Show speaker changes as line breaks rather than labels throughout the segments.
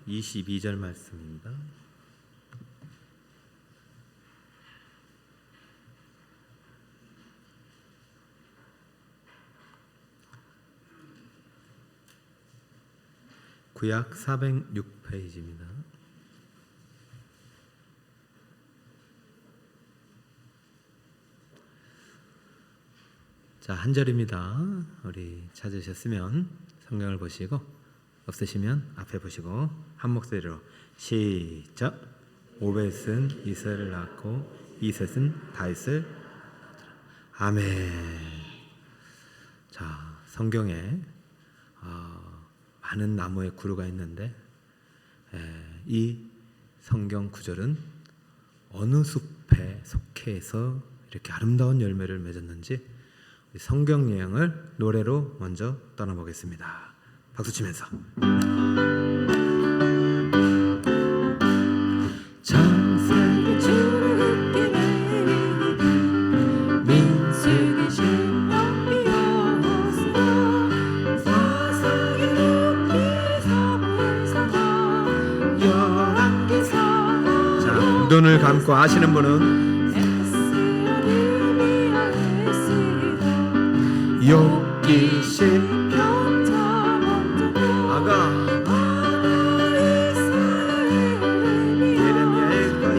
22절 말씀입니다. 구약 406페이지입니다. 자, 한 절입니다. 우리 찾으셨으면 성경을 보시고, 없으시면 앞에 보시고 한 목소리로 시작. 오벳은 이셋을 낳고 이셋은 다윗을. 아멘. 자, 성경에 많은 나무의 구루가 있는데 이 성경 구절은 어느 숲에 속해서 이렇게 아름다운 열매를 맺었는지 성경 여행을 노래로 먼저 떠나보겠습니다. 박수 치면서. 창세기 출애굽기 레위기 민수기 신명기 여호수아 사사기 룻기 사무엘상 열왕기상. 자, 눈을 감고 아시는 분은 욥기 시편 아가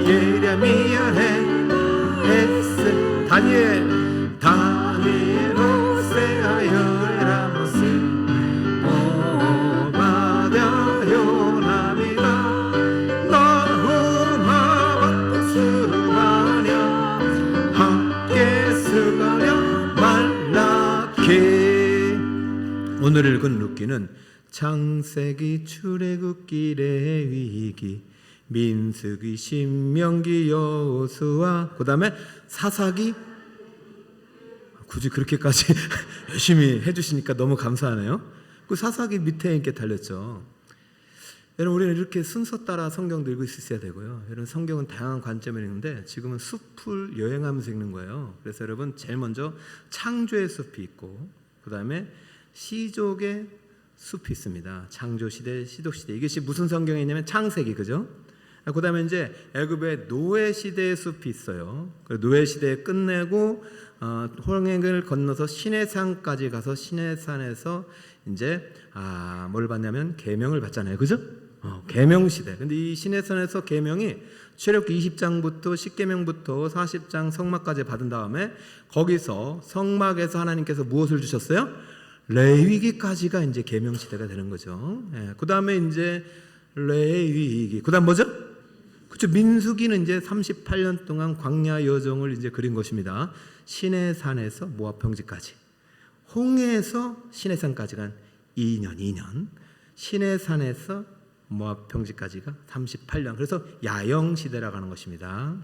예레미야 에스 다니엘 호세아 요엘 아모스 오바댜 요나미가 나훔 하박국 스가랴 학개 스가랴 말라키. 오늘 읽은 룻기는 창세기 출애굽기 레위기 민수기 신명기 여호수아, 그 다음에 사사기. 굳이 그렇게까지 열심히 해주시니까 너무 감사하네요. 그 사사기 밑에 이렇게 달렸죠. 여러분, 우리는 이렇게 순서 따라 성경도 읽을 수 있어야 되고요. 여러분, 성경은 다양한 관점을 읽는데 지금은 숲을 여행하면서 읽는 거예요. 그래서 여러분, 제일 먼저 창조의 숲이 있고, 그 다음에 시족의 숲이 있습니다. 창조시대, 시독시대. 이것이 무슨 성경에 있냐면 창세기, 그죠? 그 다음에 이제 애굽의 노예시대의 숲이 있어요. 노예시대에 끝내고 홍해를 건너서 시내산까지 가서 시내산에서 이제 뭘 받냐면 계명을 받잖아요, 그죠? 계명시대. 근데 이 시내산에서 계명이 출애굽기 20장부터 10계명부터 40장 성막까지 받은 다음에 거기서 성막에서 하나님께서 무엇을 주셨어요? 레위기까지가 이제 계명시대가 되는 거죠. 그 다음에 이제 레위기, 그 다음 뭐죠? 그렇죠. 민수기는 이제 38년 동안 광야 여정을 이제 그린 것입니다. 시내산에서 모압 평지까지, 홍해에서 시내산까지가 2년, 시내산에서 모압 평지까지가 38년. 그래서 야영 시대라고 하는 것입니다.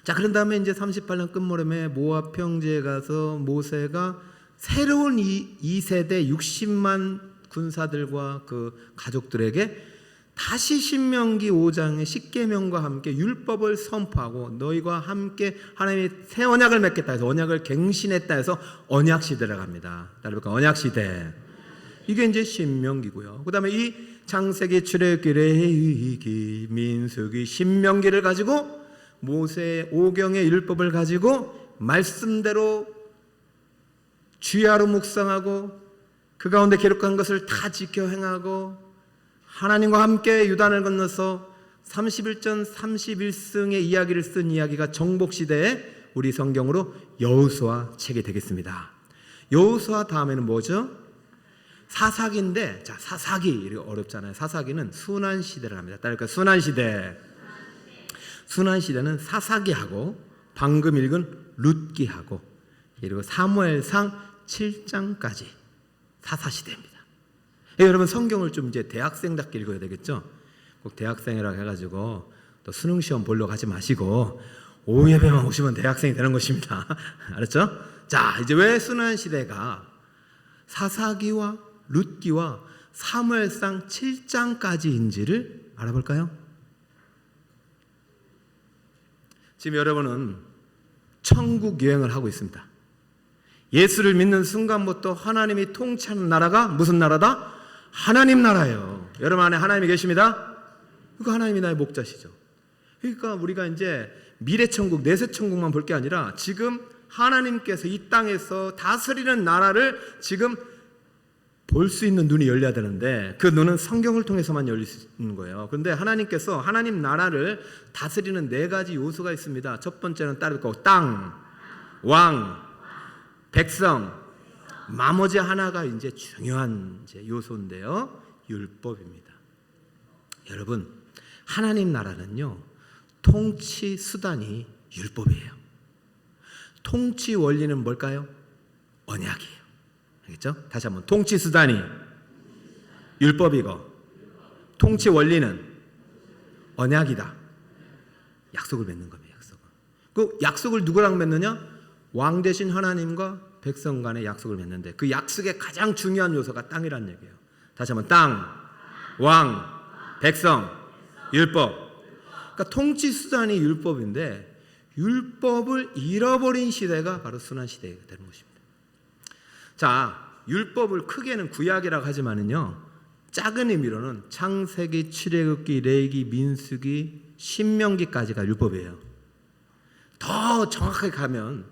자, 그런 다음에 이제 38년 끝무렵에 모압 평지에 가서 모세가 새로운 2세대 60만 군사들과 그 가족들에게 다시 신명기 5장의 10계명과 함께 율법을 선포하고 너희와 함께 하나님이 새 언약을 맺겠다 해서 언약을 갱신했다 해서 언약시대라고 합니다. 따라볼까? 언약시대. 이게 이제 신명기고요. 그 다음에 이 창세기, 출애굽기, 레위기, 민수기, 신명기를 가지고 모세의 5경의 율법을 가지고 말씀대로 주야로 묵상하고 그 가운데 기록한 것을 다 지켜 행하고 하나님과 함께 요단을 건너서 31전 31승의 이야기를 쓴 이야기가 정복시대에 우리 성경으로 여호수아 책이 되겠습니다. 여호수아 다음에는 뭐죠? 사사기인데, 자, 사사기 이렇게 어렵잖아요. 사사기는 순환시대를 합니다. 따라할까요? 순환시대. 순환시대는 사사기하고 방금 읽은 룻기하고 그리고 사무엘상 7장까지 사사시대입니다. 여러분, 성경을 좀 이제 대학생답게 읽어야 되겠죠? 꼭 대학생이라고 해가지고 또 수능시험 보려고 하지 마시고 오후 예배만 오시면 대학생이 되는 것입니다. 알았죠? 자, 이제 왜 순환시대가 사사기와 룻기와 사무엘상 7장까지인지를 알아볼까요? 지금 여러분은 천국 여행을 하고 있습니다. 예수를 믿는 순간부터 하나님이 통치하는 나라가 무슨 나라다? 하나님 나라예요. 여러분 안에 하나님이 계십니다. 그 하나님이 나의 목자시죠. 그러니까 우리가 이제 미래천국, 내세천국만 볼 게 아니라 지금 하나님께서 이 땅에서 다스리는 나라를 지금 볼 수 있는 눈이 열려야 되는데 그 눈은 성경을 통해서만 열릴 수 있는 거예요. 그런데 하나님께서 하나님 나라를 다스리는 4가지 요소가 있습니다. 첫 번째는 따를 거 땅, 왕, 백성, 나머지 하나가 이제 중요한 이제 요소인데요. 율법입니다. 여러분, 하나님 나라는요, 통치 수단이 율법이에요. 통치 원리는 뭘까요? 언약이에요. 알겠죠? 다시 한번, 통치 수단이 율법이고 통치 원리는 언약이다. 약속을 맺는 겁니다. 그 약속을 누구랑 맺느냐? 왕 대신 하나님과 백성 간의 약속을 맺는데 그 약속의 가장 중요한 요소가 땅이라는 얘기예요. 다시 한번, 땅, 왕, 백성, 율법. 그러니까 통치 수단이 율법인데 율법을 잃어버린 시대가 바로 순환 시대가 되는 것입니다. 자, 율법을 크게는 구약이라고 하지만은요, 작은 의미로는 창세기, 출애굽기, 레위기, 민수기, 신명기까지가 율법이에요. 더 정확하게 가면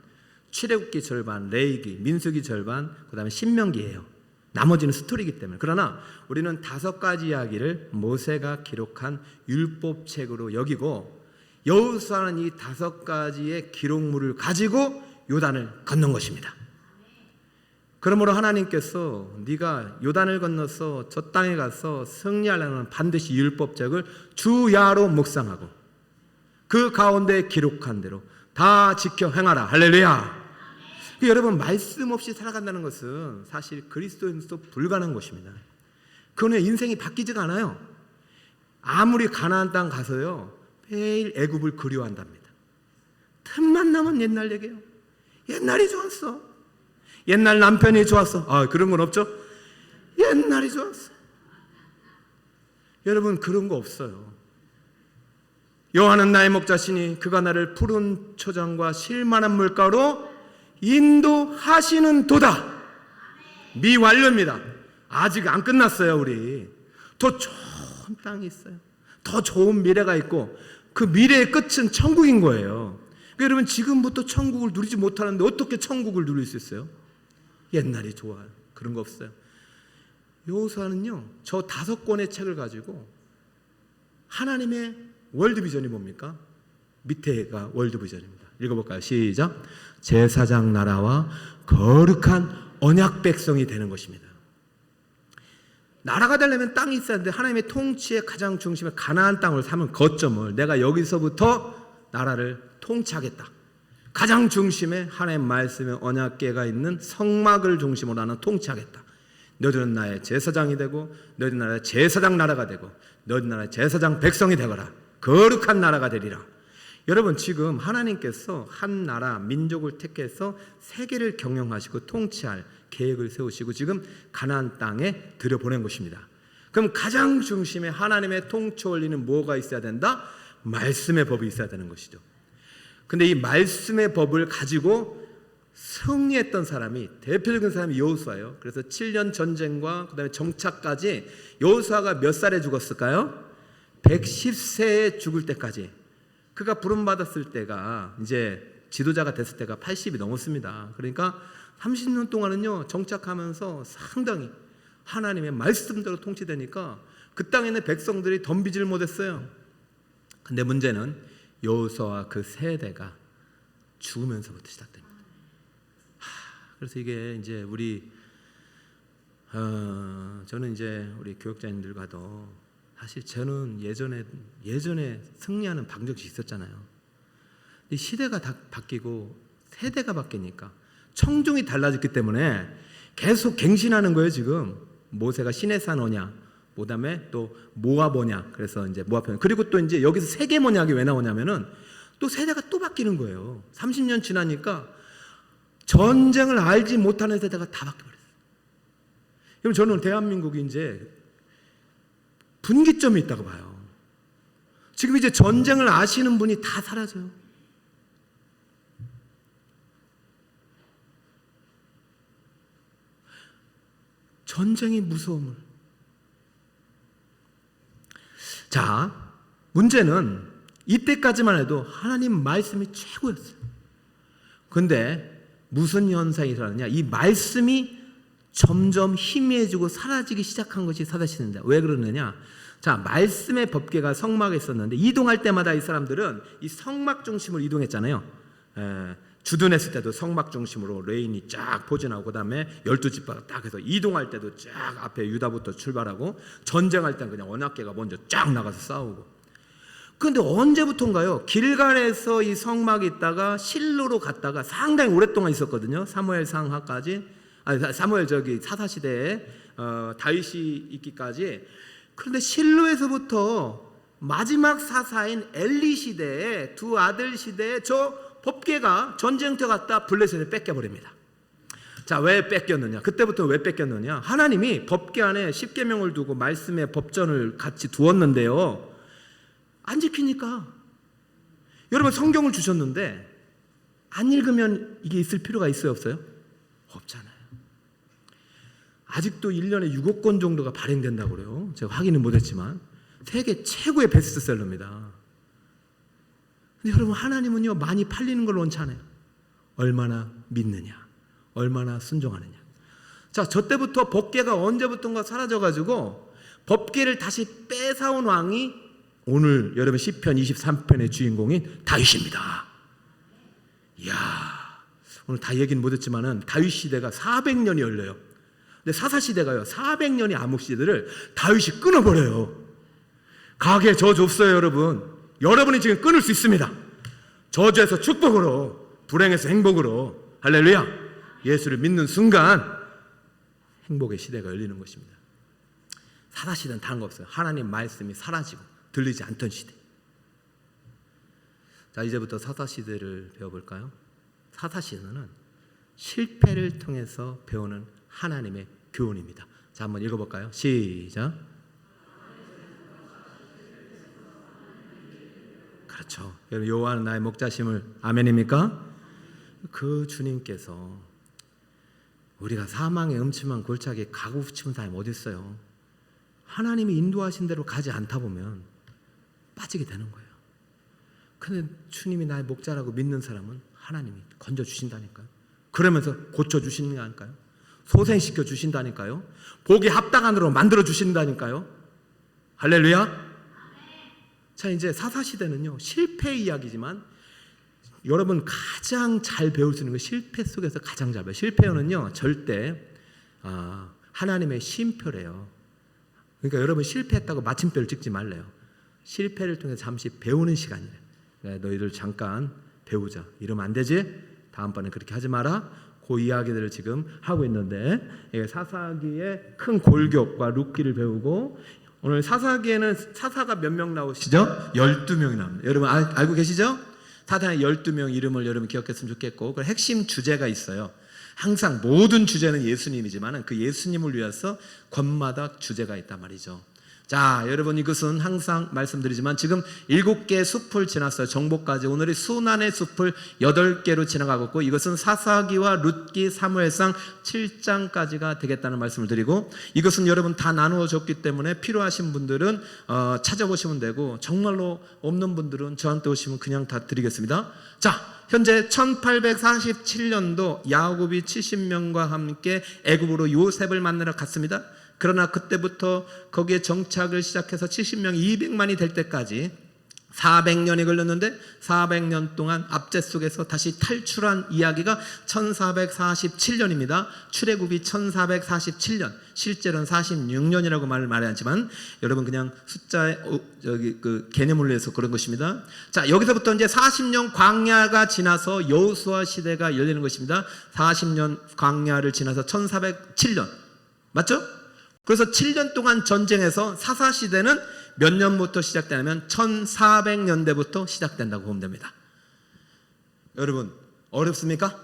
출애굽기 절반, 레위기, 민수기 절반, 그 다음에 신명기예요. 나머지는 스토리이기 때문에. 그러나 우리는 5가지 이야기를 모세가 기록한 율법책으로 여기고 여호수아는 이 5가지의 기록물을 가지고 요단을 건넌 것입니다. 그러므로 하나님께서 네가 요단을 건너서 저 땅에 가서 승리하려면 반드시 율법책을 주야로 묵상하고 그 가운데 기록한 대로 다 지켜 행하라. 할렐루야. 여러분, 말씀 없이 살아간다는 것은 사실 그리스도인으로서 불가능한 것입니다. 그는 인생이 바뀌지가 않아요. 아무리 가나안 땅 가서요, 매일 애굽을 그리워한답니다. 틈만 나면 옛날 얘기예요. 옛날이 좋았어. 옛날 남편이 좋았어. 아, 그런 건 없죠? 옛날이 좋았어. 여러분, 그런 거 없어요. 여호와는 나의 목자시니 그가 나를 푸른 초장과 실만한 물가로 인도하시는 도다. 미완료입니다. 아직 안 끝났어요. 우리 더 좋은 땅이 있어요. 더 좋은 미래가 있고 그 미래의 끝은 천국인 거예요. 그러니까 여러분, 지금부터 천국을 누리지 못하는데 어떻게 천국을 누릴 수 있어요? 옛날이 좋아요. 그런 거 없어요. 여호수아는요, 저 5권의 책을 가지고 하나님의 월드비전이 뭡니까? 밑에가 월드비전입니다. 읽어볼까요? 시작. 제사장 나라와 거룩한 언약 백성이 되는 것입니다. 나라가 되려면 땅이 있어야 하는데 하나님의 통치의 가장 중심에 가나안 땅을 삼은 거점을 내가 여기서부터 나라를 통치하겠다. 가장 중심에 하나님의 말씀의 언약궤가 있는 성막을 중심으로 나는 통치하겠다. 너희들은 나의 제사장이 되고 너희들 나라의 제사장 나라가 되고 너희들 나라의 제사장 백성이 되거라. 거룩한 나라가 되리라. 여러분, 지금 하나님께서 한 나라 민족을 택해서 세계를 경영하시고 통치할 계획을 세우시고 지금 가나안 땅에 들여보낸 것입니다. 그럼 가장 중심에 하나님의 통치 원리는 뭐가 있어야 된다? 말씀의 법이 있어야 되는 것이죠. 근데 이 말씀의 법을 가지고 승리했던 사람이, 대표적인 사람이 여호수아예요. 그래서 7년 전쟁과 그다음에 정착까지 여호수아가 몇 살에 죽었을까요? 110세에 죽을 때까지. 그가 부름받았을 때가 이제 지도자가 됐을 때가 80이 넘었습니다. 그러니까 30년 동안은요, 정착하면서 상당히 하나님의 말씀대로 통치되니까 그 땅에 있는 백성들이 덤비질 못했어요. 근데 문제는 여호수아와 그 세대가 죽으면서부터 시작됩니다. 그래서 이게 이제 우리 저는 이제 우리 교역자님들 봐도 사실 저는 예전에 승리하는 방정식이 있었잖아요. 근데 시대가 다 바뀌고 세대가 바뀌니까 청중이 달라졌기 때문에 계속 갱신하는 거예요. 지금 모세가 시내산 오냐, 그다음에 또 모압 오냐, 그래서 이제 모압 편. 그리고 또 이제 여기서 세겜 언약이 왜 나오냐면은 또 세대가 또 바뀌는 거예요. 30년 지나니까 전쟁을 알지 못하는 세대가 다 바뀌어버렸어요. 그럼 저는 대한민국이 이제 분기점이 있다고 봐요. 지금 이제 전쟁을 아시는 분이 다 사라져요. 전쟁의 무서움을, 자, 문제는 이때까지만 해도 하나님 말씀이 최고였어요. 근데 무슨 현상이 일어나냐? 이 말씀이 점점 희미해지고 사라지기 시작한 것이 사사시대입니다. 왜 그러느냐? 자, 말씀의 법궤가 성막에 있었는데 이동할 때마다 이 사람들은 이 성막 중심으로 이동했잖아요. 주둔했을 때도 성막 중심으로 레인이 쫙 포진하고 그다음에 12지파가 딱 해서 이동할 때도 쫙 앞에 유다부터 출발하고 전쟁할 때는 그냥 언약궤가 먼저 쫙 나가서 싸우고. 그런데 언제부턴가요? 길갈에서 이 성막이 있다가 실로로 갔다가 상당히 오랫동안 있었거든요. 사무엘 상하까지, 사무엘 사사시대에 다윗이 있기까지. 그런데 실로에서부터 마지막 사사인 엘리 시대에 두 아들 시대에 저 법궤가 전쟁터 갔다 블레셋에 뺏겨버립니다. 자, 왜 뺏겼느냐? 그때부터 왜 뺏겼느냐? 하나님이 법궤 안에 십계명을 두고 말씀의 법전을 같이 두었는데요, 안 지키니까. 여러분, 성경을 주셨는데 안 읽으면 이게 있을 필요가 있어요, 없어요? 없잖아요. 아직도 1년에 6억 권 정도가 발행된다고 그래요. 제가 확인은 못했지만 세계 최고의 베스트셀러입니다. 근데 여러분, 하나님은요, 많이 팔리는 걸 원치 않아요. 얼마나 믿느냐, 얼마나 순종하느냐. 자, 저 때부터 법궤가 언제부턴가 사라져가지고 법궤를 다시 뺏어온 왕이 오늘 여러분 시편 23편의 주인공인 다윗입니다. 이야, 오늘 다 얘기는 못했지만은 다윗 시대가 400년이 열려요. 근데 사사 시대가요, 400년의 암흑 시대를 다윗이 끊어버려요. 가게 저주 없어요, 여러분. 여러분이 지금 끊을 수 있습니다. 저주에서 축복으로, 불행에서 행복으로. 할렐루야. 예수를 믿는 순간 행복의 시대가 열리는 것입니다. 사사 시대는 다른 거 없어요. 하나님 말씀이 사라지고 들리지 않던 시대. 자, 이제부터 사사 시대를 배워볼까요? 사사 시대는 실패를 통해서 배우는 하나님의 교훈입니다. 자, 한번 읽어볼까요? 시작. 그렇죠. 여러분, 여호와는 나의 목자심을, 아멘입니까? 그 주님께서 우리가 사망의 음침한 골짜기에 가고 싶은 사람이 어디 있어요? 하나님이 인도하신 대로 가지 않다 보면 빠지게 되는 거예요. 근데 주님이 나의 목자라고 믿는 사람은 하나님이 건져주신다니까요. 그러면서 고쳐주신다니까요. 소생시켜 주신다니까요. 복이 합당한으로 만들어 주신다니까요. 할렐루야. 자, 이제 사사시대는요, 실패 이야기지만 여러분 가장 잘 배울 수 있는 건 실패 속에서 가장 잘 배워요. 실패는요, 절대 하나님의 쉼표래요. 그러니까 여러분 실패했다고 마침표를 찍지 말래요. 실패를 통해 잠시 배우는 시간이래. 너희들 잠깐 배우자. 이러면 안 되지? 다음번에 그렇게 하지 마라. 그 이야기들을 지금 하고 있는데, 사사기의 큰 골격과 룻기를 배우고, 오늘 사사기에는 사사가 몇 명 나오시죠? 12명이 나옵니다. 여러분 알고 계시죠? 사사의 12명 이름을 여러분 기억했으면 좋겠고, 그 핵심 주제가 있어요. 항상 모든 주제는 예수님이지만 그 예수님을 위해서 권마다 주제가 있단 말이죠. 자, 여러분, 이것은 항상 말씀드리지만 지금 7개의 숲을 지났어요. 정복까지. 오늘이 순환의 숲을 8개로 지나가고 있고, 이것은 사사기와 룻기, 사무엘상 7장까지가 되겠다는 말씀을 드리고, 이것은 여러분 다 나누어졌기 때문에 필요하신 분들은 찾아보시면 되고, 정말로 없는 분들은 저한테 오시면 그냥 다 드리겠습니다. 자, 현재 1847년도 야곱이 70명과 함께 애굽으로 요셉을 만나러 갔습니다. 그러나 그때부터 거기에 정착을 시작해서 70명, 200만이 될 때까지 400년이 걸렸는데, 400년 동안 압제 속에서 다시 탈출한 이야기가 1447년입니다. 출애굽이 1447년, 실제로는 46년이라고 말하지만 여러분 그냥 숫자의 그 개념을 위해서 그런 것입니다. 자, 여기서부터 이제 40년 광야가 지나서 여호수아 시대가 열리는 것입니다. 40년 광야를 지나서 1407년, 맞죠? 그래서 7년 동안 전쟁에서 사사시대는 몇 년부터 시작되냐면 1400년대부터 시작된다고 보면 됩니다. 여러분, 어렵습니까?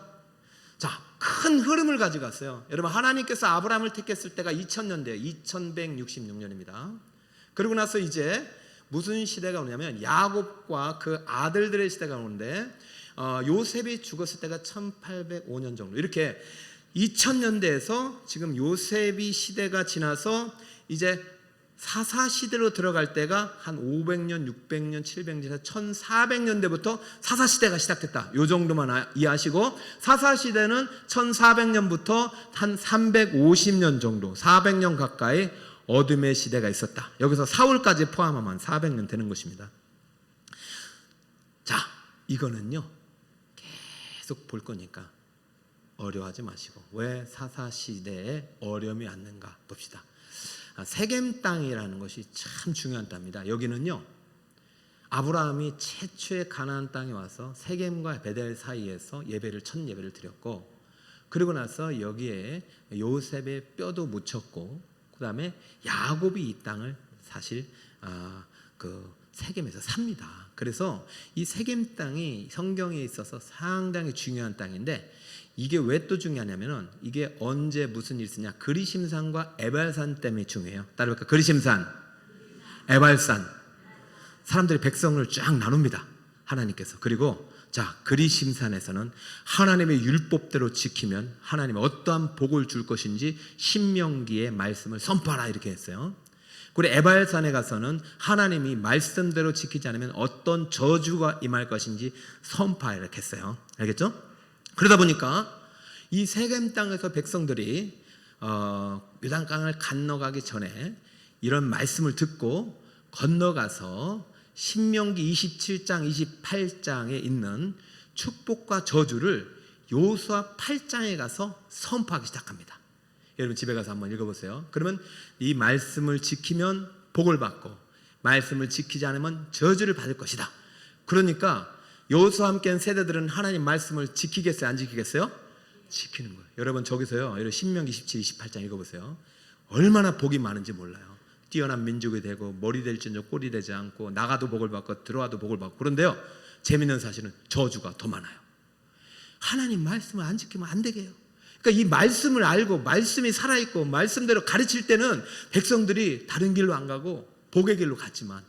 자, 큰 흐름을 가져갔어요. 여러분, 하나님께서 아브라함을 택했을 때가 2000년대예요. 2166년입니다. 그러고 나서 이제 무슨 시대가 오냐면 야곱과 그 아들들의 시대가 오는데, 요셉이 죽었을 때가 1805년 정도. 이렇게 2000년대에서 지금 요셉이 시대가 지나서 이제 사사시대로 들어갈 때가 한 500년, 600년, 700년, 1400년대부터 사사시대가 시작됐다. 이 정도만 이해하시고, 사사시대는 1400년부터 한 350년 정도, 400년 가까이 어둠의 시대가 있었다. 여기서 사울까지 포함하면 400년 되는 것입니다. 자, 이거는요 계속 볼 거니까 어려워하지 마시고, 왜 사사시대에 어려움이 왔는가 봅시다. 세겜 땅이라는 것이 참 중요한 땅입니다. 여기는요 아브라함이 최초의 가나안 땅에 와서 세겜과 베델 사이에서 첫 예배를 드렸고, 그리고 나서 여기에 요셉의 뼈도 묻혔고, 그 다음에 야곱이 이 땅을 사실 세겜에서 삽니다. 그래서 이 세겜 땅이 성경에 있어서 상당히 중요한 땅인데, 이게 왜 또 중요하냐면은, 이게 언제 무슨 일이 있으냐, 그리심산과 에발산 때문에 중요해요. 따라볼까? 그리심산, 에발산. 사람들이 백성을 쫙 나눕니다, 하나님께서. 그리고 자, 그리심산에서는 하나님의 율법대로 지키면 하나님이 어떠한 복을 줄 것인지 신명기의 말씀을 선포하라, 이렇게 했어요. 그리고 에발산에 가서는 하나님이 말씀대로 지키지 않으면 어떤 저주가 임할 것인지 선포하라, 이렇게 했어요. 알겠죠? 그러다 보니까 이 세겜 땅에서 백성들이 요단강을 건너가기 전에 이런 말씀을 듣고 건너가서 신명기 27장, 28장에 있는 축복과 저주를 여호수아 8장에 가서 선포하기 시작합니다. 여러분 집에 가서 한번 읽어보세요. 그러면 이 말씀을 지키면 복을 받고, 말씀을 지키지 않으면 저주를 받을 것이다. 그러니까 여호수아와 함께한 세대들은 하나님 말씀을 지키겠어요, 안 지키겠어요? 지키는 거예요. 여러분 저기서요, 신명기 27, 28장 읽어보세요. 얼마나 복이 많은지 몰라요. 뛰어난 민족이 되고, 머리 될지언정 꼴이 되지 않고, 나가도 복을 받고 들어와도 복을 받고. 그런데요 재미있는 사실은 저주가 더 많아요. 하나님 말씀을 안 지키면 안 되게 해요. 그러니까 이 말씀을 알고 말씀이 살아있고 말씀대로 가르칠 때는 백성들이 다른 길로 안 가고 복의 길로 갔지만,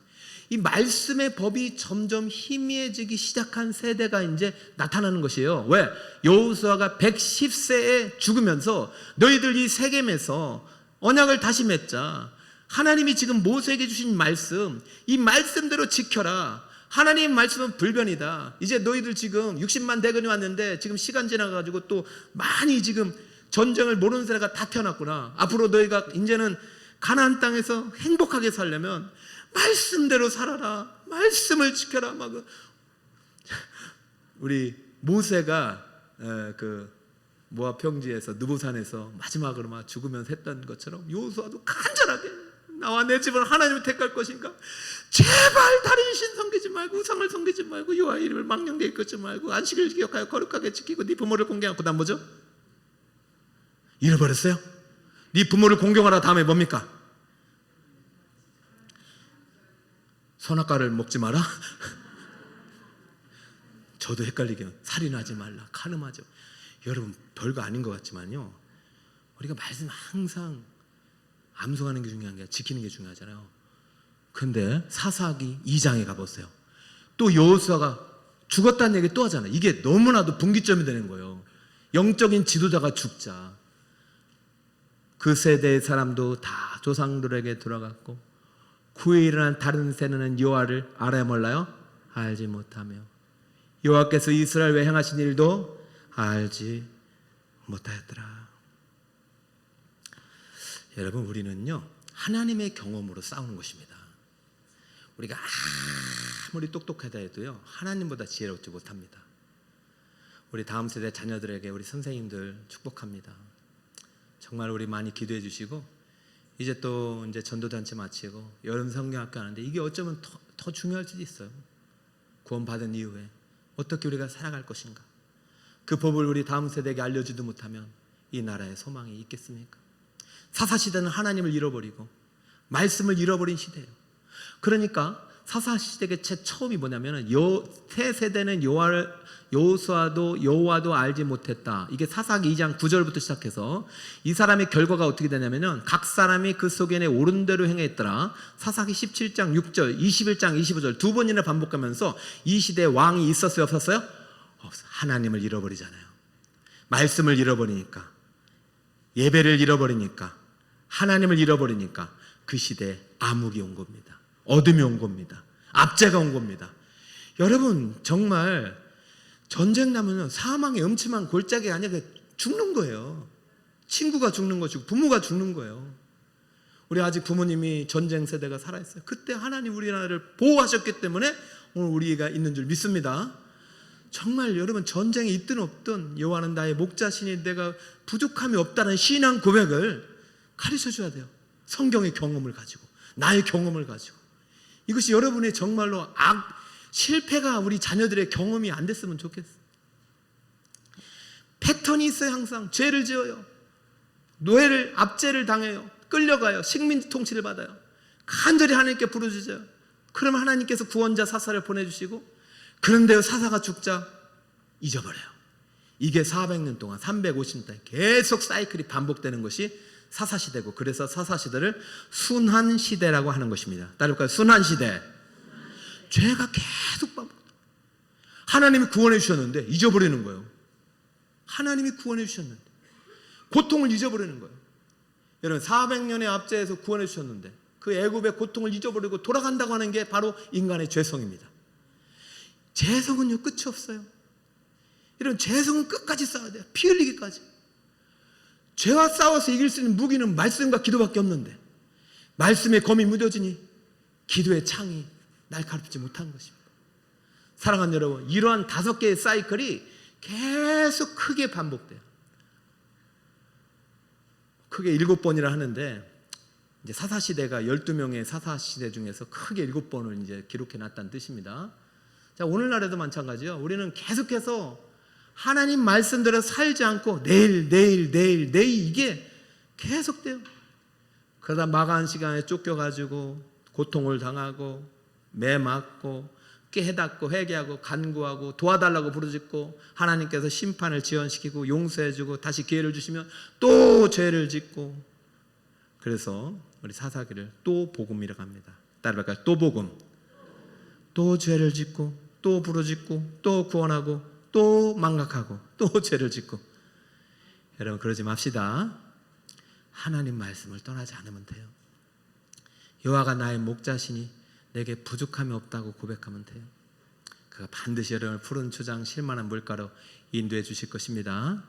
이 말씀의 법이 점점 희미해지기 시작한 세대가 이제 나타나는 것이에요. 왜? 여호수아가 110세에 죽으면서 너희들 이 세겜에서 언약을 다시 맺자. 하나님이 지금 모세에게 주신 말씀, 이 말씀대로 지켜라. 하나님의 말씀은 불변이다. 이제 너희들 지금 60만 대군이 왔는데 지금 시간 지나가지고 또 많이 지금 전쟁을 모르는 세대가 다 태어났구나. 앞으로 너희가 이제는 가나안 땅에서 행복하게 살려면 말씀대로 살아라. 말씀을 지켜라. 막 우리 모세가 모압 평지에서 느보산에서 마지막으로 막 죽으면서 했던 것처럼 여호수아도 간절하게 나와 내 집을 하나님을 택할 것인가? 제발 다른 신 섬기지 말고 우상을 섬기지 말고 여호와 이름을 망령되이 일컫지 말고 안식을 기억하여 거룩하게 지키고 네 부모를 공경하고. 그다음 뭐죠? 잃어버렸어요? 네 부모를 공경하라 다음에 뭡니까? 선악과를 먹지 마라? 저도 헷갈리게 살인하지 말라, 간음하지. 여러분 별거 아닌 것 같지만요, 우리가 말씀 항상 암송하는 게 중요한 게 아니라 지키는 게 중요하잖아요. 근데 사사기 2장에 가보세요. 또 여호수아가 죽었다는 얘기 또 하잖아요. 이게 너무나도 분기점이 되는 거예요. 영적인 지도자가 죽자 그 세대의 사람도 다 조상들에게 돌아갔고, 그 후에 일어난 다른 세대는 여호와를 알아야 몰라요? 알지 못하며 여호와께서 이스라엘 외에 행하신 일도 알지 못하였더라. 여러분 우리는요 하나님의 경험으로 싸우는 것입니다. 우리가 아무리 똑똑하다 해도요 하나님보다 지혜롭지 못합니다. 우리 다음 세대 자녀들에게 우리 선생님들 축복합니다. 정말 우리 많이 기도해 주시고, 이제 또 이제 전도단체 마치고 여름 성경학교 하는데 이게 어쩌면 더 중요할 수도 있어요. 구원받은 이후에 어떻게 우리가 살아갈 것인가. 그 법을 우리 다음 세대에게 알려주도 못하면 이 나라에 소망이 있겠습니까? 사사시대는 하나님을 잃어버리고 말씀을 잃어버린 시대예요. 그러니까 사사시대의 처음이 뭐냐면 새 세대는 여호수아도 알지 못했다. 이게 사사기 2장 9절부터 시작해서 이 사람의 결과가 어떻게 되냐면 각 사람이 그 속에 옳은 대로 행했더라. 사사기 17장 6절 21장 25절 두 번이나 반복하면서 이 시대에 왕이 있었어요 없었어요? 없어요. 하나님을 잃어버리잖아요. 말씀을 잃어버리니까, 예배를 잃어버리니까, 하나님을 잃어버리니까 그 시대에 암흑이 온 겁니다. 어둠이 온 겁니다. 압제가 온 겁니다. 여러분 정말 전쟁 나면 사망의 음침한 골짜기 아니라 죽는 거예요. 친구가 죽는 것이고 부모가 죽는 거예요. 우리 아직 부모님이 전쟁 세대가 살아있어요. 그때 하나님 우리나라를 보호하셨기 때문에 오늘 우리가 있는 줄 믿습니다. 정말 여러분 전쟁이 있든 없든 여호와는 나의 목자시니 내가 부족함이 없다는 신앙 고백을 가르쳐줘야 돼요. 성경의 경험을 가지고 나의 경험을 가지고 이것이 여러분의 정말로 실패가 우리 자녀들의 경험이 안 됐으면 좋겠어요. 패턴이 있어요. 항상 죄를 지어요. 노예를 압제를 당해요. 끌려가요. 식민 통치를 받아요. 간절히 하나님께 부르짖어요. 그러면 하나님께서 구원자 사사를 보내주시고 그런데요 사사가 죽자 잊어버려요. 이게 400년 동안 350년 계속 사이클이 반복되는 것이 사사시대고 그래서 사사시대를 순환시대라고 하는 것입니다. 따를까요? 순환시대. 죄가 계속 반복돼요. 하나님이 구원해 주셨는데 잊어버리는 거예요. 하나님이 구원해 주셨는데 고통을 잊어버리는 거예요. 여러분 400년의 압제에서 구원해 주셨는데 그 애굽의 고통을 잊어버리고 돌아간다고 하는 게 바로 인간의 죄성입니다. 죄성은요 끝이 없어요. 이런 죄성은 끝까지 싸워야 돼요. 피 흘리기까지. 죄와 싸워서 이길 수 있는 무기는 말씀과 기도밖에 없는데 말씀의 검이 무뎌지니 기도의 창이 날카롭지 못한 것입니다. 사랑하는 여러분, 이러한 5개의 사이클이 계속 크게 반복돼요. 크게 7번이라 하는데 이제 사사시대가 12명의 사사시대 중에서 크게 7번을 이제 기록해 놨다는 뜻입니다. 자, 오늘날에도 마찬가지요. 우리는 계속해서 하나님 말씀대로 살지 않고 내일 이게 계속돼요. 그러다 마감 시간에 쫓겨가지고 고통을 당하고 매 맞고 깨닫고 회개하고 간구하고 도와달라고 부르짖고 하나님께서 심판을 지연시키고 용서해주고 다시 기회를 주시면 또 죄를 짓고 그래서 우리 사사기를 또 복음이라고 합니다. 따라할까요? 또 복음. 또 죄를 짓고 또 부르짖고 또 구원하고 또 망각하고 또 죄를 짓고 여러분 그러지 맙시다. 하나님 말씀을 떠나지 않으면 돼요. 여호와가 나의 목자시니 내게 부족함이 없다고 고백하면 돼요. 그가 반드시 여러분을 푸른 초장 실만한 물가로 인도해 주실 것입니다.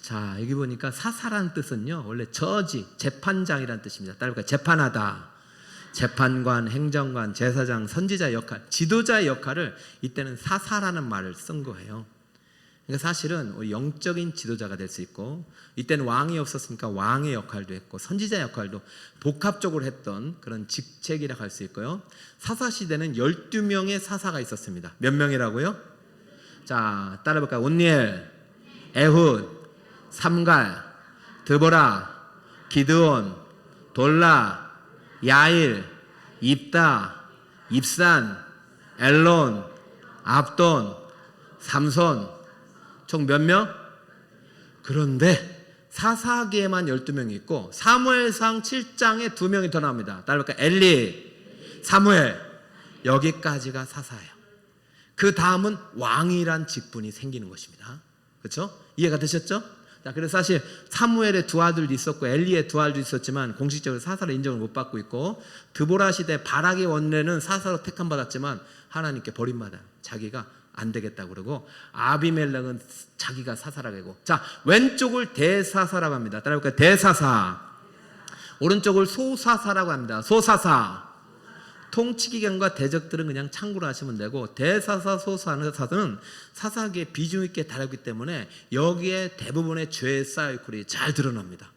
자, 여기 보니까 사사라는 뜻은요 원래 저지, 재판장이라는 뜻입니다. 따라할까요? 재판하다. 재판관, 행정관, 제사장, 선지자 역할, 지도자의 역할을 이때는 사사라는 말을 쓴 거예요. 그러니까 사실은 영적인 지도자가 될 수 있고 이때는 왕이 없었으니까 왕의 역할도 했고 선지자 역할도 복합적으로 했던 그런 직책이라고 할 수 있고요. 사사시대는 12명의 사사가 있었습니다. 몇 명이라고요? 자, 따라해볼까요? 온니엘, 에훗, 삼갈, 드보라, 기드온, 돌라, 야일, 입다, 입산, 엘론, 압돈, 삼손 총 몇 명? 그런데 사사기에만 12명이 있고 사무엘상 7장에 2명이 더 나옵니다. 따라할까요? 엘리, 사무엘 여기까지가 사사예요. 그 다음은 왕이란 직분이 생기는 것입니다. 그렇죠? 이해가 되셨죠? 자, 그래서 사실 사무엘의 2 아들도 있었고 엘리의 2 아들도 있었지만 공식적으로 사사로 인정을 못 받고 있고 드보라 시대 바락의 원내는 사사로 택함 받았지만 하나님께 버림받아요. 자기가 안 되겠다고 그러고 아비멜렉은 자기가 사사라고 하고 자 왼쪽을 대사사라고 합니다. 따라해볼까요? 대사사. 오른쪽을 소사사라고 합니다. 소사사. 통치기관과 대적들은 그냥 참고로 하시면 되고 대사사, 소사사는 사사기에 비중 있게 다루기 때문에 여기에 대부분의 죄의 사이클이 잘 드러납니다.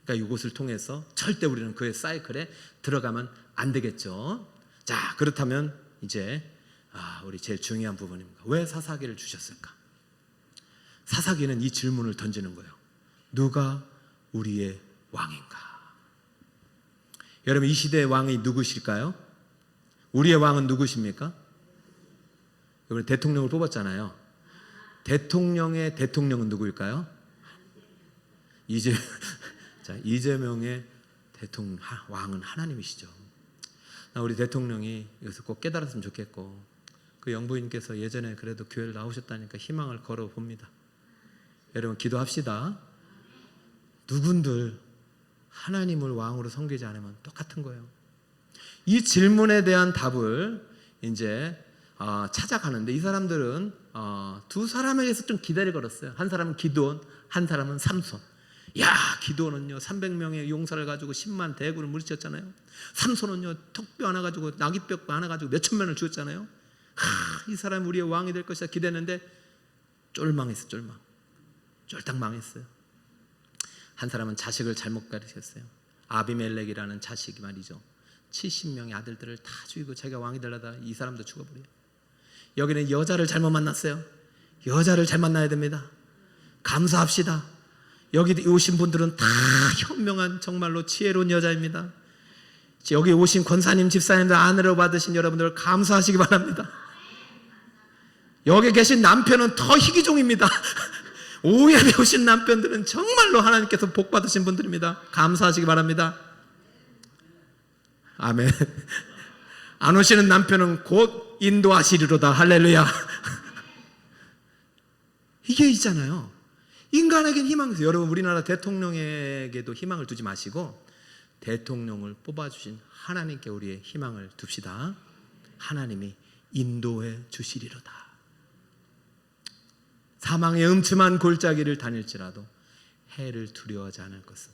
그러니까 이것을 통해서 절대 우리는 그의 사이클에 들어가면 안 되겠죠. 자, 그렇다면 이제 우리 제일 중요한 부분입니다. 왜 사사기를 주셨을까? 사사기는 이 질문을 던지는 거예요. 누가 우리의 왕인가? 여러분 이 시대의 왕이 누구실까요? 우리의 왕은 누구십니까? 이번에 대통령을 뽑았잖아요. 대통령의 대통령은 누구일까요? 이재명의 왕은 하나님이시죠. 우리 대통령이 이것을 꼭 깨달았으면 좋겠고 그 영부인께서 예전에 그래도 교회를 나오셨다니까 희망을 걸어봅니다. 여러분 기도합시다. 누군들 하나님을 왕으로 섬기지 않으면 똑같은 거예요. 이 질문에 대한 답을 이제 찾아가는데 이 사람들은 두 사람에게서 좀 기다려 걸었어요. 한 사람은 기드온, 한 사람은 삼손. 야, 기드온은요 300명의 용사를 가지고 10만 대군을 물리쳤잖아요. 삼손은요 턱뼈 하나 가지고 나귀뼈 하나 가지고 몇천 명을 죽였잖아요. 이 사람이 우리의 왕이 될 것이다 기대했는데 쫄망했어. 쫄딱 망했어요. 한 사람은 자식을 잘못 가르쳤어요. 아비멜렉이라는 자식이 말이죠 70명의 아들들을 다 죽이고 자기가 왕이 되려다 이 사람도 죽어버려요. 여기는 여자를 잘못 만났어요. 여자를 잘 만나야 됩니다. 감사합시다. 여기 오신 분들은 다 현명한 정말로 지혜로운 여자입니다. 여기 오신 권사님 집사님들 아내로 받으신 여러분들 감사하시기 바랍니다. 여기 계신 남편은 더 희귀종입니다. 오해 배우신 남편들은 정말로 하나님께서 복 받으신 분들입니다. 감사하시기 바랍니다. 아멘. 안 오시는 남편은 곧 인도하시리로다. 할렐루야. 이게 있잖아요. 인간에게는 희망이 있어요. 여러분 우리나라 대통령에게도 희망을 두지 마시고 대통령을 뽑아주신 하나님께 우리의 희망을 둡시다. 하나님이 인도해 주시리로다. 사망의 음침한 골짜기를 다닐지라도 해를 두려워하지 않을 것은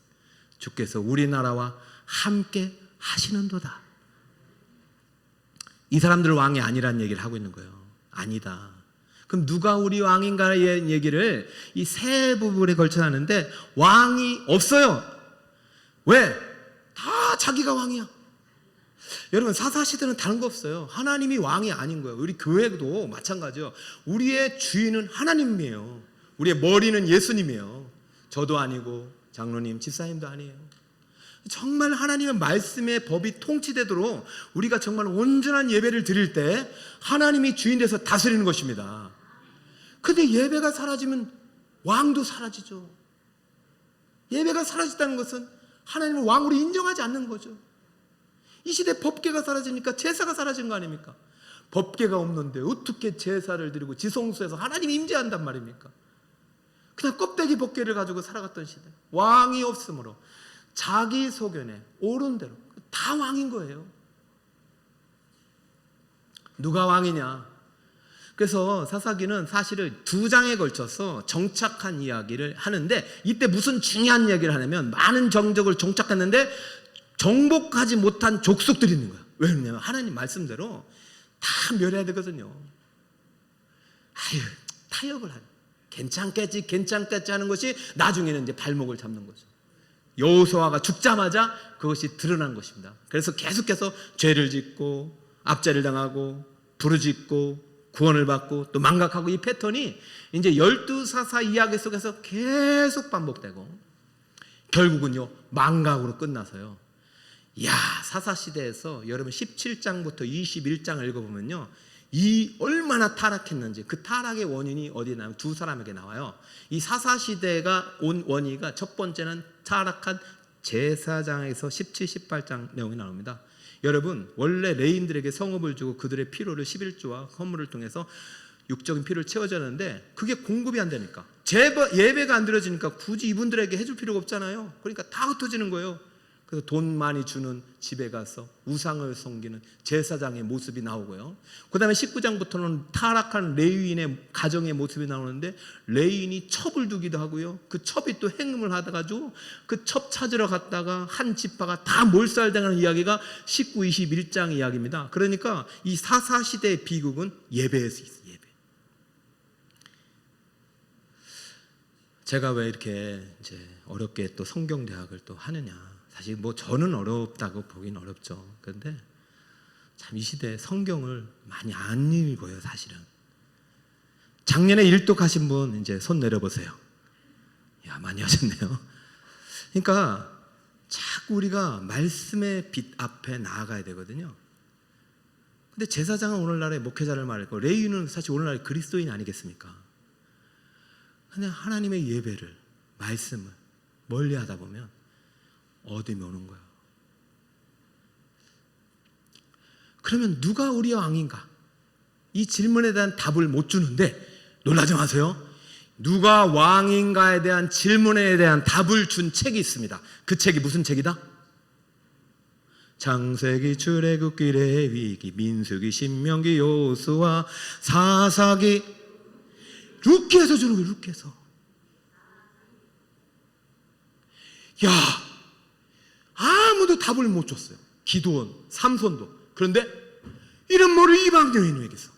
주께서 우리나라와 함께 하시는도다. 이 사람들 왕이 아니란 얘기를 하고 있는 거예요. 아니다. 그럼 누가 우리 왕인가의 얘기를 이 세 부분에 걸쳐 하는데 왕이 없어요. 왜? 다 자기가 왕이야. 여러분 사사시대는 다른 거 없어요. 하나님이 왕이 아닌 거예요. 우리 교회도 마찬가지예요. 우리의 주인은 하나님이에요. 우리의 머리는 예수님이에요. 저도 아니고 장로님, 집사님도 아니에요. 정말 하나님의 말씀의 법이 통치되도록 우리가 정말 온전한 예배를 드릴 때 하나님이 주인 돼서 다스리는 것입니다. 근데 예배가 사라지면 왕도 사라지죠. 예배가 사라졌다는 것은 하나님을 왕으로 인정하지 않는 거죠. 이 시대 법궤가 사라지니까 제사가 사라진 거 아닙니까? 법궤가 없는데 어떻게 제사를 드리고 지성소에서 하나님이 임재한단 말입니까? 그냥 껍데기 법궤를 가지고 살아갔던 시대. 왕이 없으므로 자기 소견에 옳은 대로 다 왕인 거예요. 누가 왕이냐? 그래서 사사기는 사실은 2장에 걸쳐서 정착한 이야기를 하는데 이때 무슨 중요한 이야기를 하냐면 많은 정적을 정착했는데 정복하지 못한 족속들이 있는 거예요. 왜 그러냐면 하나님 말씀대로 다 멸해야 되거든요. 타협을 하는 괜찮겠지 하는 것이 나중에는 이제 발목을 잡는 거죠. 여호수아가 죽자마자 그것이 드러난 것입니다. 그래서 계속해서 죄를 짓고 압제를 당하고 부르짖고 구원을 받고 또 망각하고 이 패턴이 이제 12사사 이야기 속에서 계속 반복되고 결국은요 망각으로 끝나서요. 야, 사사시대에서 여러분 17장부터 21장을 읽어보면요 이 얼마나 타락했는지 그 타락의 원인이 어디에 나오면 두 사람에게 나와요. 이 사사시대가 온 원인이 첫 번째는 타락한 제사장에서 17, 18장 내용이 나옵니다. 여러분 원래 레인들에게 성읍을 주고 그들의 필요를 11조와 헌물을 통해서 육적인 필요를 채워줬는데 그게 공급이 안 되니까 예배가 안 드려지니까 굳이 이분들에게 해줄 필요가 없잖아요. 그러니까 다 흩어지는 거예요. 그래서 돈 많이 주는 집에 가서 우상을 섬기는 제사장의 모습이 나오고요. 그 다음에 19장부터는 타락한 레위인의 가정의 모습이 나오는데 레위인이 첩을 두기도 하고요. 그 첩이 또 행음을 하다가지고 그 첩 찾으러 갔다가 한 지파가 다 몰살당하는 이야기가 19, 21장 이야기입니다. 그러니까 이 사사시대의 비극은 예배에서 있어요. 예배. 제가 왜 이렇게 이제 어렵게 또 성경대학을 또 하느냐. 사실 뭐 저는 어렵다고 보기는 어렵죠. 그런데 참 이 시대에 성경을 많이 안 읽어요, 사실은. 작년에 일독하신 분 이제 손 내려보세요. 야, 많이 하셨네요. 그러니까 자꾸 우리가 말씀의 빛 앞에 나아가야 되거든요. 근데 제사장은 오늘날의 목회자를 말했고 레위인은 사실 오늘날의 그리스도인 아니겠습니까? 그냥 하나님의 예배를 말씀을 멀리하다 보면 어둠이 오는 거야. 그러면 누가 우리의 왕인가? 이 질문에 대한 답을 못 주는데 놀라지 마세요. 누가 왕인가에 대한 질문에 대한 답을 준 책이 있습니다. 그 책이 무슨 책이다? 창세기, 출애굽기, 레위기, 민수기, 신명기, 여호수아, 사사기, 룻기에서 주는 거예요. 룻기에서. 야, 아무도 답을 못 줬어요. 기드온, 삼손도. 그런데 이런 모를 이방 여인에게서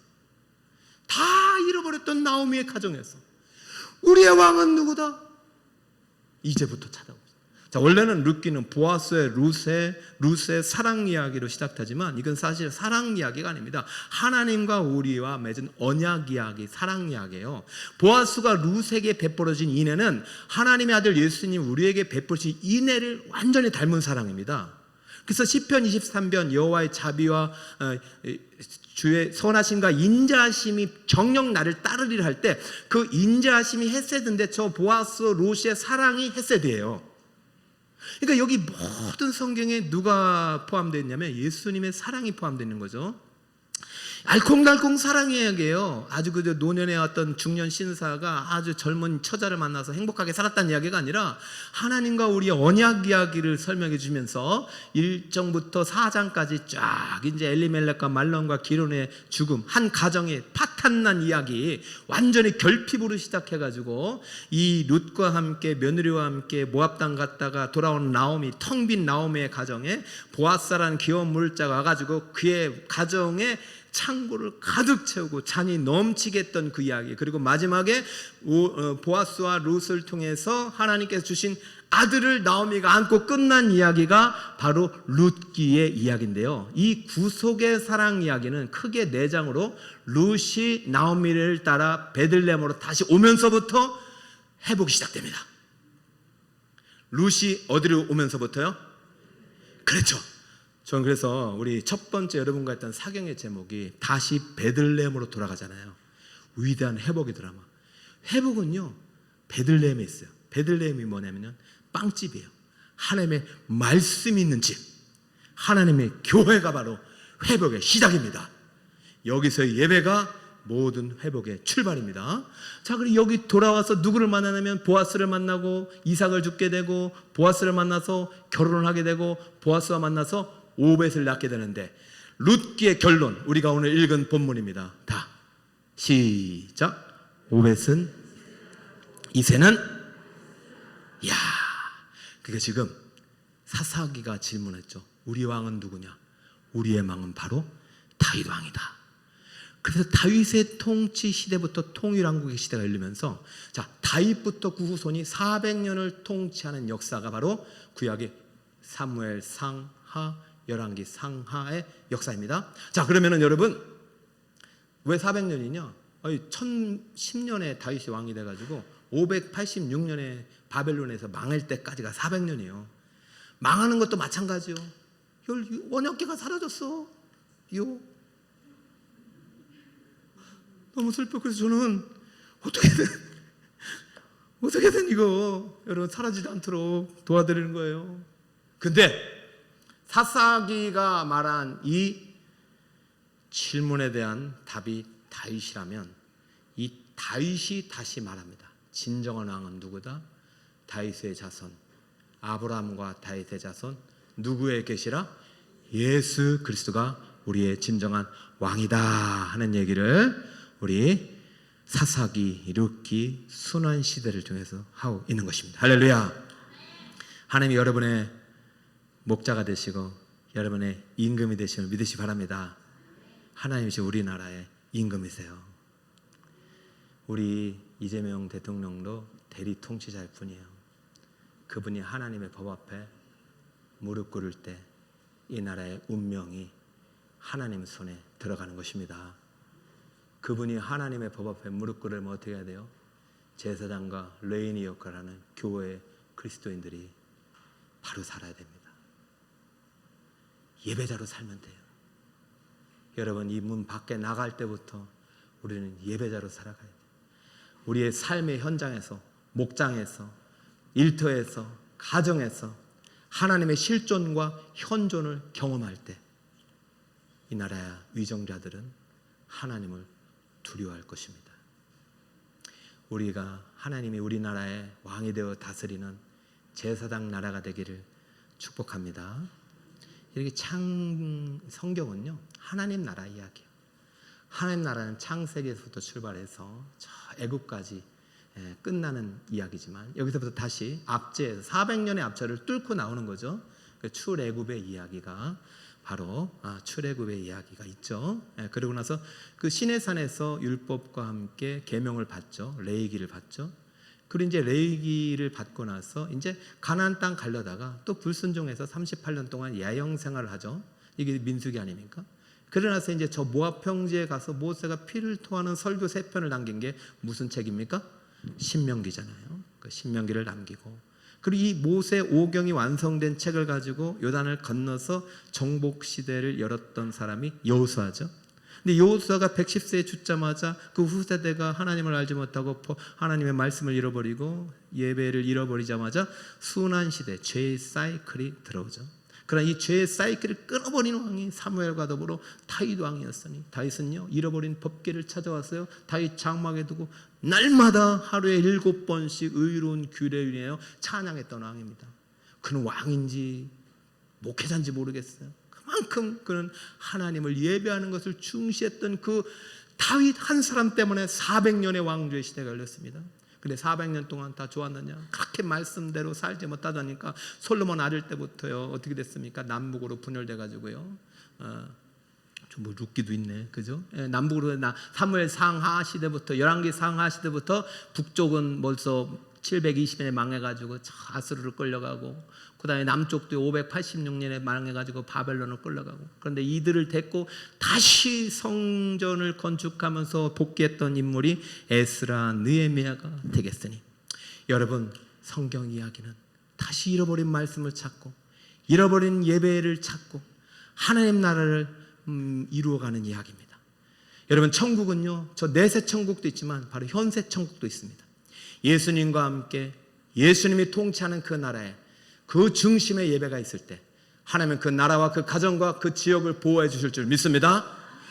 다 잃어버렸던 나오미의 가정에서 우리의 왕은 누구다? 이제부터 찾아오고. 자, 원래는 룻기는 보아스의 룻의 사랑 이야기로 시작하지만 이건 사실 사랑 이야기가 아닙니다. 하나님과 우리와 맺은 언약 이야기, 사랑 이야기예요. 보아스가 룻에게 베풀어진 인애는 하나님의 아들 예수님 우리에게 베풀으신 인애를 완전히 닮은 사랑입니다. 그래서 시편 23편 여호와의 자비와 주의 선하심과 인자하심이 정녕 나를 따르리라 할 때 그 인자하심이 헤세드인데 저 보아스 룻의 사랑이 헤세드예요. 그러니까 여기 모든 성경에 누가 포함되어 있냐면 예수님의 사랑이 포함되어 있는 거죠. 알콩달콩 사랑 이야기예요. 아주 그저 노년에 왔던 중년 신사가 아주 젊은 처자를 만나서 행복하게 살았다는 이야기가 아니라 하나님과 우리의 언약 이야기를 설명해 주면서 1장부터 4장까지 쫙 이제 엘리멜렉과 말론과 기론의 죽음, 한 가정의 파탄난 이야기 완전히 결핍으로 시작해가지고 이 룻과 함께 며느리와 함께 모압 땅 갔다가 돌아온 나오미, 텅 빈 나오미의 가정에 보아스라는 귀여운 물자가 와가지고 그의 가정에 창고를 가득 채우고 잔이 넘치게 했던 그 이야기, 그리고 마지막에 보아스와 룻을 통해서 하나님께서 주신 아들을 나오미가 안고 끝난 이야기가 바로 룻기의 이야기인데요. 이 구속의 사랑 이야기는 크게 4장으로 룻이 나오미를 따라 베들레헴으로 다시 오면서부터 회복이 시작됩니다. 룻이 어디로 오면서부터요? 그렇죠. 저는 그래서 우리 첫 번째 여러분과 했던 사경의 제목이 다시 베들레헴으로 돌아가잖아요. 위대한 회복의 드라마. 회복은요 베들레헴에 있어요. 베들레헴이 뭐냐면요 빵집이에요. 하나님의 말씀이 있는 집, 하나님의 교회가 바로 회복의 시작입니다. 여기서의 예배가 모든 회복의 출발입니다. 자, 그리고 여기 돌아와서 누구를 만나냐면 보아스를 만나고 이삭을 죽게 되고, 보아스를 만나서 결혼을 하게 되고, 보아스와 만나서 오벳을 낳게 되는데, 룻기의 결론, 우리가 오늘 읽은 본문입니다. 다 시작. 오벳은 이새는, 야, 그게 지금 사사기가 질문했죠. 우리 왕은 누구냐? 우리의 왕은 바로 다윗 왕이다. 그래서 다윗의 통치 시대부터 통일왕국의 시대가 열리면서, 자, 다윗부터 그 후손이 400년을 통치하는 역사가 바로 구약의 사무엘 상하, 열왕기 상하의 역사입니다. 자, 그러면은 여러분, 왜 400년이냐? 1010년에 다윗이 왕이 돼가지고 586년에 바벨론에서 망할 때까지가 400년이에요. 망하는 것도 마찬가지요. 언약궤가 사라졌어. 너무 슬퍼. 그래서 저는 어떻게든 이거 여러분 사라지지 않도록 도와드리는 거예요. 근데 사사기가 말한 이 질문에 대한 답이 다윗이라면, 이 다윗이 다시 말합니다. 진정한 왕은 누구다? 다윗의 자손, 아브라함과 다윗의 자손, 누구의 계시라? 예수 그리스도가 우리의 진정한 왕이다 하는 얘기를 우리 사사기, 룻기, 순환 시대를 통해서 하고 있는 것입니다. 할렐루야. 하나님이 여러분의 목자가 되시고 여러분의 임금이 되심을 믿으시 바랍니다. 하나님이시 우리나라의 임금이세요. 우리 이재명 대통령도 대리 통치자일 뿐이에요. 그분이 하나님의 법 앞에 무릎 꿇을 때 이 나라의 운명이 하나님 손에 들어가는 것입니다. 그분이 하나님의 법 앞에 무릎 꿇으면 어떻게 해야 돼요? 제사장과 레위니 역할하는 교회 그리스도인들이 바로 살아야 됩니다. 예배자로 살면 돼요. 여러분, 이 문 밖에 나갈 때부터 우리는 예배자로 살아가야 돼요. 우리의 삶의 현장에서, 목장에서, 일터에서, 가정에서 하나님의 실존과 현존을 경험할 때 이 나라의 위정자들은 하나님을 두려워할 것입니다. 우리가 하나님이 우리나라의 왕이 되어 다스리는 제사장 나라가 되기를 축복합니다. 이렇게 성경은요 하나님 나라 이야기예요. 하나님 나라는 창세기에서부터 출발해서 저 애굽까지 끝나는 이야기지만 여기서부터 다시 압제에서 400년의 압제를 뚫고 나오는 거죠. 출애굽의 이야기가 바로 출애굽의 이야기가 있죠. 그러고 나서 그 시내산에서 율법과 함께 계명을 받죠. 레위기를 받죠. 그리고 이제 레위기를 받고 나서 이제 가나안 땅 가려다가 또 불순종해서 38년 동안 야영 생활을 하죠. 이게 민수기 아닙니까? 그러나서 이제 저 모압 평지에 가서 모세가 피를 토하는 설교 3편을 남긴 게 무슨 책입니까? 신명기잖아요. 그 신명기를 남기고 그리고 이 모세 오경이 완성된 책을 가지고 요단을 건너서 정복 시대를 열었던 사람이 여호수아죠. 근데 여호수아가 110세에 죽자마자 그 후세대가 하나님을 알지 못하고 하나님의 말씀을 잃어버리고 예배를 잃어버리자마자 순환 시대 죄의 사이클이 들어오죠. 그러나 이 죄의 사이클을 끊어버리는 왕이 사무엘과 더불어 다윗 왕이었으니 다윗은요 잃어버린 법궤를 찾아왔어요. 다윗 장막에 두고 날마다 하루에 7번씩 의로운 규례 위에 찬양했던 왕입니다. 그는 왕인지 목회자인지 모르겠어요. 그만큼 그는 하나님을 예배하는 것을 중시했던 그 다윗 한 사람 때문에 400년의 왕조의 시대가 열렸습니다. 근데 400년 동안 다 좋았느냐? 그렇게 말씀대로 살지 못하다니까 솔로몬 아들 때부터요 어떻게 됐습니까? 남북으로 분열돼 가지고요. 좀 뭐 룻기도 있네, 그죠? 남북으로 사무엘 상하 시대부터 열왕기 상하 시대부터 북쪽은 벌써 720년에 망해가지고 아수르를 끌려가고 그다음에 남쪽도 586년에 망해가지고 바벨론을 끌려가고 그런데 이들을 데리고 다시 성전을 건축하면서 복귀했던 인물이 에스라 느헤미야가 되겠으니 여러분 성경 이야기는 다시 잃어버린 말씀을 찾고 잃어버린 예배를 찾고 하나님 나라를 이루어가는 이야기입니다. 여러분 천국은요 저 내세 천국도 있지만 바로 현세 천국도 있습니다. 예수님과 함께 예수님이 통치하는 그 나라에 그 중심에 예배가 있을 때 하나님은 그 나라와 그 가정과 그 지역을 보호해 주실 줄 믿습니다.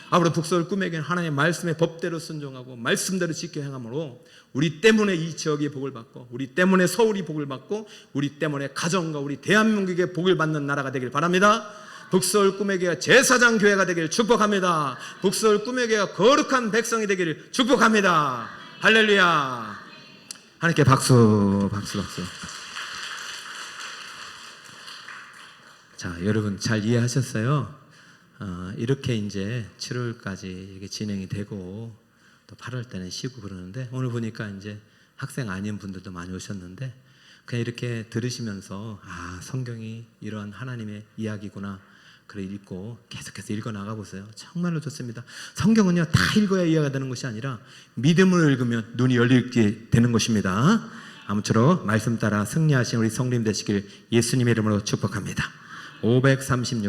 앞으로 북서울 꿈에게는 하나님의 말씀의 법대로 순종하고 말씀대로 지켜 행함으로 우리 때문에 이 지역이 복을 받고 우리 때문에 서울이 복을 받고 우리 때문에 가정과 우리 대한민국의 복을 받는 나라가 되길 바랍니다. 북서울 꿈의 교회가 제사장 교회가 되기를 축복합니다. 북서울 꿈의 교회가 거룩한 백성이 되기를 축복합니다. 할렐루야. 하나님께 박수. 자, 여러분 잘 이해하셨어요? 이렇게 이제 7월까지 이게 진행이 되고 또 8월 때는 쉬고 그러는데 오늘 보니까 이제 학생 아닌 분들도 많이 오셨는데 그냥 이렇게 들으시면서 성경이 이런 하나님의 이야기구나. 그래 읽고 계속해서 읽어 나가보세요. 정말로 좋습니다. 성경은요 다 읽어야 이해가 되는 것이 아니라 믿음을 읽으면 눈이 열리게 되는 것입니다. 아무쪼록 말씀 따라 승리하신 우리 성림 되시길 예수님의 이름으로 축복합니다. 536